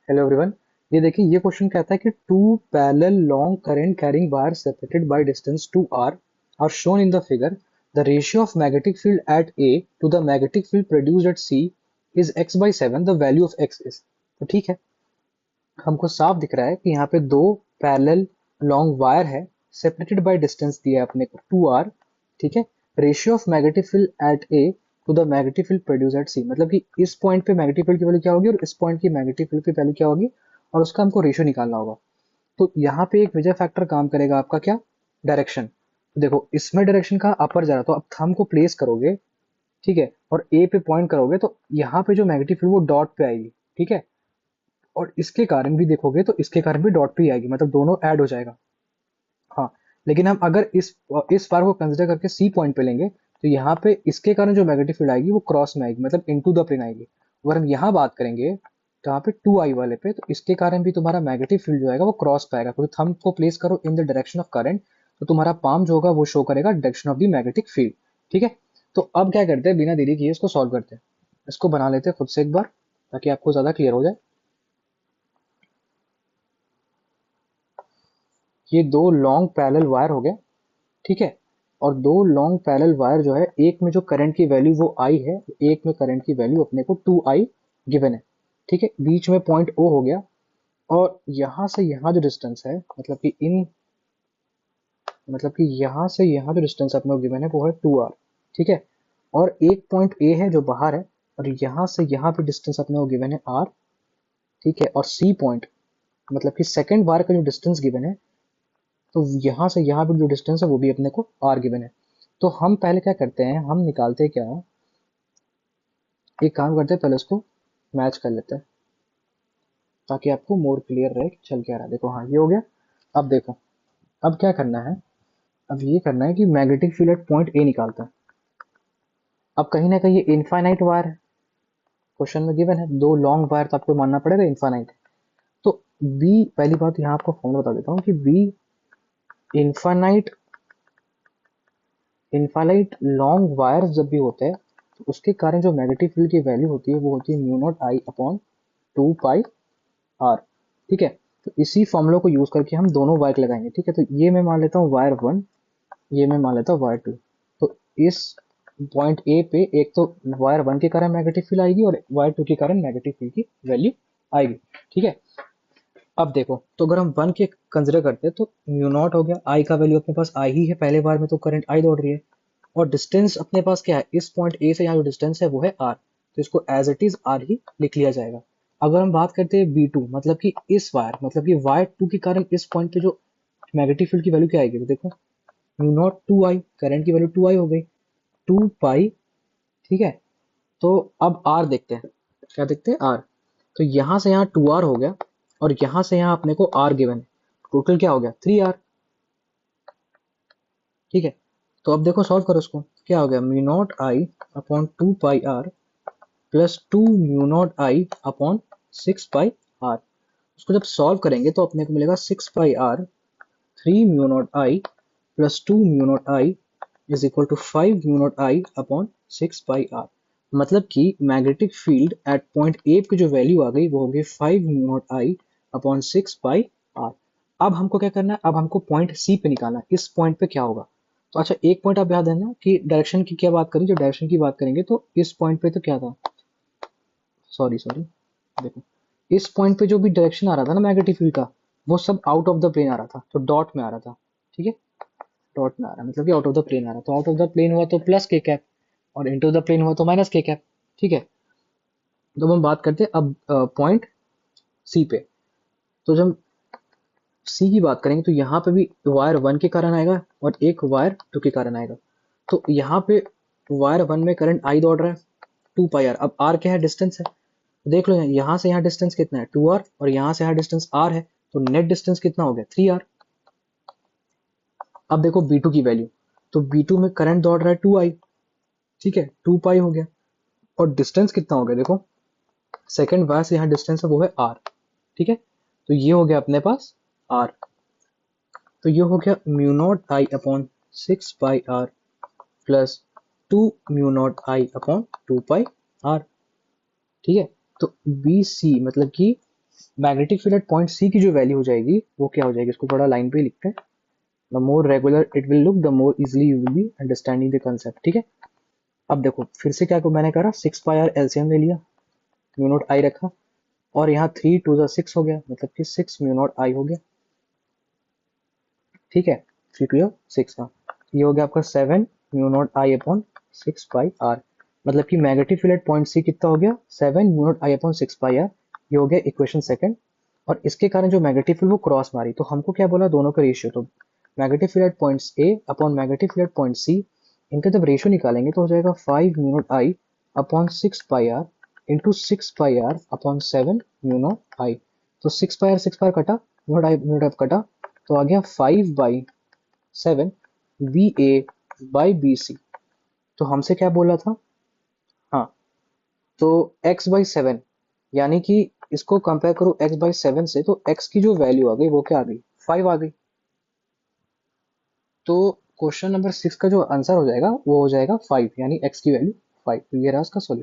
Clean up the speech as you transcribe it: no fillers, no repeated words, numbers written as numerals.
Hello everyone. ये देखिए, ये क्वेश्चन कहता है कि two parallel long current carrying wire separated by distance 2r are shown in the figure. The ratio of magnetic field at A to the magnetic field produced at C is x/7। The value of x is. तो ठीक है, हमको साफ दिख रहा है कि यहाँ पे दो पैरेलल लॉन्ग वायर है, सेपरेटेड बाय डिस्टेंस दिया है अपने को 2r। ठीक है, ratio of magnetic field at A to the magnetic field produce at C, मतलब कि इस पॉइंट पे मैग्नेटिक फील्ड की वैल्यू क्या होगी और इस पॉइंट की मैग्नेटिक फील्ड की वैल्यू क्या होगी, और उसका हमको रेशियो निकालना होगा। तो यहाँ पे एक मेजर फैक्टर काम करेगा आपका क्या, डायरेक्शन। तो देखो, इसमें डायरेक्शन का अपर जा रहा है, तो अब थंब को प्लेस करोगे, ठीक है, और ए पे पॉइंट करोगे तो यहाँ पे जो मैग्नेटिक फील्ड वो डॉट पे आएगी। ठीक है, और इसके कारण भी देखोगे तो इसके कारण भी डॉट पे ही आएगी, मतलब दोनों ऐड हो जाएगा। हाँ, लेकिन हम अगर इस बार को कंसिडर करके सी पॉइंट पे लेंगे तो यहाँ पे इसके कारण जो मैग्नेटिक फील्ड आएगी वो क्रॉस में आएगी, मतलब इनटू द प्लेन आएगी। अगर हम यहाँ बात करेंगे तो यहाँ पे 2i वाले पे, तो इसके कारण भी तुम्हारा मैग्नेटिक फील्ड जो आएगा वो क्रॉस पे आएगा, क्योंकि थंब को प्लेस करो in the direction of current, तो तुम्हारा पाम जो होगा वो शो करेगा direction of the magnetic field. ठीक है, तो अब क्या करते हैं, बिना देरी किए इसको सॉल्व करते हैं। इसको बना लेते हैं खुद से एक बार, ताकि आपको ज्यादा क्लियर हो जाए। ये दो लॉन्ग पैरेलल वायर हो गया, ठीक है, और दो लॉन्ग पैरेलल वायर जो है, एक में जो करंट की वैल्यू वो आई है, एक में करंट की वैल्यू अपने को 2i गिवन है। ठीक है, बीच में पॉइंट ओ हो गया, और यहां से यहाँ जो डिस्टेंस है, मतलब कि यहाँ से यहाँ जो डिस्टेंस अपने को गिवन है वो है 2r। ठीक है, और एक पॉइंट ए है जो बाहर है, और यहाँ से यहाँ पे डिस्टेंस अपने को गिवन है r। ठीक है, और सी पॉइंट, मतलब कि सेकंड वायर का जो डिस्टेंस गिवन है, तो यहाँ से यहाँ पे जो डिस्टेंस है वो भी अपने को r गिवन है। तो हम पहले क्या करते हैं, हम निकालते हैं क्या, एक काम करते हैं, पहले उसको मैच कर लेते हैं ताकि आपको मोर क्लियर रहे कि चल क्या रहा है। देखो, हाँ ये हो गया। अब देखो, अब क्या करना है, अब ये करना है कि मैग्नेटिक फील्ड एट पॉइंट ए निकालता है। अब कहीं ना कहीं ये इनफाइनाइट वायर है, क्वेश्चन में गिवन है दो लॉन्ग वायर, तो आपको मानना पड़ेगा इनफाइनाइट। तो बी, पहली बात यहाँ आपको फॉर्मूला बता देता हूँ कि B infinite, infinite long wire जब भी होते हैं तो उसके कारण जो मैग्नेटिक फील्ड की वैल्यू होती है वो होती है mu naught I upon 2 pi r. ठीक है, तो इसी फॉर्मूला को यूज करके हम दोनों वायर लगाएंगे। ठीक है, तो ये मैं मान लेता हूँ वायर वन, ये मैं मान लेता हूँ वायर टू। तो इस पॉइंट ए पे एक तो वायर वन के कारण नेगेटिव फील्ड आएगी और वायर टू के कारण नेगेटिव फील्ड की वैल्यू आएगी। ठीक है, अब देखो, तो अगर हम वन के कंसिडर करते हैं तो म्यू नॉट हो गया, आई का वैल्यू अपने पास आई ही है, पहले बार में तो करंट आई दौड़ रही है, और डिस्टेंस अपने पास क्या है, इस पॉइंट ए से यहाँ जो डिस्टेंस है वो है आर, तो इसको एज इट इज आर ही लिख लिया जाएगा। अगर हम बात करते हैं बी टू, मतलब कि इस वायर, मतलब कि वायर टू के कारण इस पॉइंट पे जो मैग्नेटिक फील्ड की वैल्यू क्या आएगी, तो देखो म्यू नॉट 2i, करंट की वैल्यू 2i हो गई, 2 पाई। ठीक है, तो अब आर देखते हैं, क्या देखते हैं, आर। तो यहां से यहाँ 2r हो गया, और यहां से यहाँ अपने को आर गिवन है, टोटल क्या हो गया 3r। ठीक है, तो अब देखो सॉल्व करो उसको, क्या हो गया, mu naught I upon 2 pi are plus 2 mu naught I upon 6 pi R. उसको जब सॉल्व करेंगे तो अपने को मिलेगा 6 pi R, 3 mu naught I plus 2 mu naught I is equal to 5 mu naught I upon 6 pi are. मतलब कि magnetic field at point A की जो वैल्यू आ गई वो हो गई 5 mu naught I upon 6 pi r. अब हमको क्या करना है, अब हमको पॉइंट सी पे निकालना है, इस पॉइंट पे क्या होगा। तो अच्छा, एक पॉइंट आप याद देना कि डायरेक्शन की क्या बात करें, जब डायरेक्शन की बात करेंगे तो इस पॉइंट पे तो क्या था, सॉरी सॉरी, देखो इस पॉइंट पे जो भी डायरेक्शन आ रहा था ना मैग्नेटिक फील्ड का, वो सब आउट ऑफ द प्लेन आ रहा था, तो डॉट में आ रहा था। ठीक है, डॉट में आ रहा है मतलब कि आउट ऑफ द प्लेन आ रहा है, तो आउट ऑफ द प्लेन हुआ तो प्लस के कैप, और इनटू द प्लेन हुआ तो माइनस के कैप। ठीक है, तो हम बात करते हैं अब पॉइंट सी पे। तो जब सी की बात करेंगे तो यहाँ पे भी वायर वन के कारण आएगा और एक वायर टू के कारण आएगा। तो यहाँ पे वायर वन में करंट आई दौड़ रहा है 2 पाई आर। अब आर क्या है, डिस्टेंस है, तो देख लो यहाँ से यहाँ डिस्टेंस कितना है 2r, और यहाँ से यहाँ डिस्टेंस r है, तो नेट डिस्टेंस कितना हो गया 3r। अब देखो B2 की वैल्यू, तो B2 में करंट दौड़ रहा है 2i। ठीक है, 2 पाई हो गया, और डिस्टेंस कितना हो गया, देखो सेकंड वायर से यहाँ डिस्टेंस है वो है r। ठीक है, तो ये हो गया अपने पास r। तो ये हो गया mu naught I upon 6 pi are plus 2 mu naught I upon 2 pi r. ठीक है, तो बी सी मतलब कि magnetic field at point C की जो वैल्यू हो जाएगी वो क्या हो जाएगी, इसको थोड़ा लाइन पे ही लिखते हैं। The more regular it will look the more easily you will be understanding the concept, ठीक है। अब देखो फिर से क्या मैंने करा, 6 पाई आर एलसीएम ले लिया, म्यू नॉट आई रखा, और यहाँ 3 टू ज़ा 6 हो गया, मतलब कि 6 म्यू नॉट आई हो गया, ठीक है। 3 टू 6 का ये हो गया आपका 7 mu naught I upon 6 pi are, मतलब कि magnetic field at point C कितना हो गया, 7 mu naught I upon 6 pi r. ये हो गया इक्वेशन सेकंड। और इसके कारण जो मैग्नेटिक फील्ड वो क्रॉस मारी, तो हमको क्या बोला, दोनों का रेशियो, तो magnetic field at point A upon magnetic field at point C, इनका जब रेशियो निकालेंगे तो हो जाएगा 5 mu naught I upon 6 pi R into 6 pi R upon 7 mu naught I. तो 6 पाई आर कटा, म्यू नॉट आई कटा, तो आ गया 5/7 B A by B C. तो हमसे क्या बोला था, हाँ, तो x/7, यानी कि इसको कंपेयर करो x/7 से, तो x की जो वैल्यू आ गई वो क्या आ गई, 5 आ गई। तो क्वेश्चन नंबर 6 का जो आंसर हो जाएगा वो हो जाएगा 5, यानी x की वैल्यू 5। तो ये रहा इसका सॉल्यूशन।